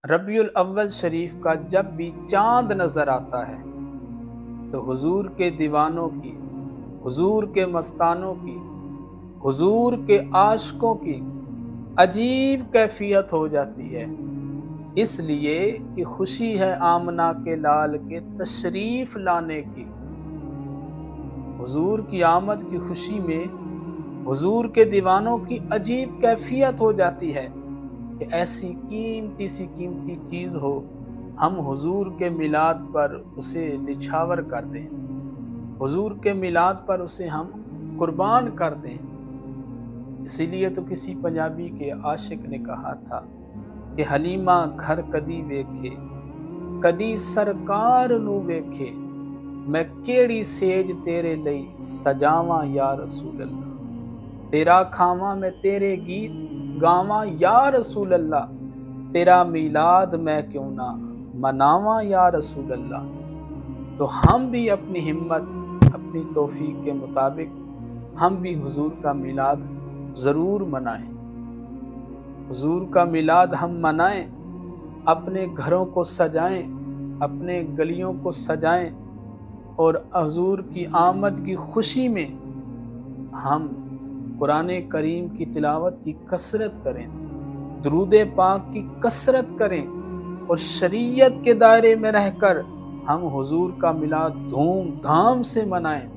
ربیع الاول شریف کا جب بھی چاند نظر آتا ہے تو حضور کے دیوانوں کی، حضور کے مستانوں کی، حضور کے عاشقوں کی عجیب کیفیت ہو جاتی ہے، اس لیے کہ خوشی ہے آمنہ کے لال کے تشریف لانے کی۔ حضور کی آمد کی خوشی میں حضور کے دیوانوں کی عجیب کیفیت ہو جاتی ہے کہ ایسی قیمتی سی قیمتی چیز ہو، ہم حضور کے میلاد پر اسے نچھاور کر دیں، حضور کے میلاد پر اسے ہم قربان کر دیں۔ اسی لیے تو کسی پنجابی کے عاشق نے کہا تھا کہ حلیمہ گھر کدی ویکھے، کدی سرکار نو ویکھے، میں کیڑی سیج تیرے لئی سجاواں یا رسول اللہ، تیرا کھاواں میں تیرے گیت گاواں یا رسول اللہ، تیرا میلاد میں کیوں نہ مناواں یا رسول اللہ۔ تو ہم بھی اپنی ہمت، اپنی توفیق کے مطابق ہم بھی حضور کا میلاد ضرور منائیں، حضور کا میلاد ہم منائیں، اپنے گھروں کو سجائیں، اپنے گلیوں کو سجائیں، اور حضور کی آمد کی خوشی میں ہم قرآن کریم کی تلاوت کی کثرت کریں، درود پاک کی کثرت کریں، اور شریعت کے دائرے میں رہ کر ہم حضور کا میلاد دھوم دھام سے منائیں،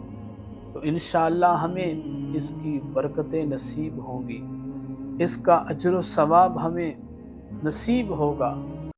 تو انشاءاللہ ہمیں اس کی برکتیں نصیب ہوں گی، اس کا اجر و ثواب ہمیں نصیب ہوگا۔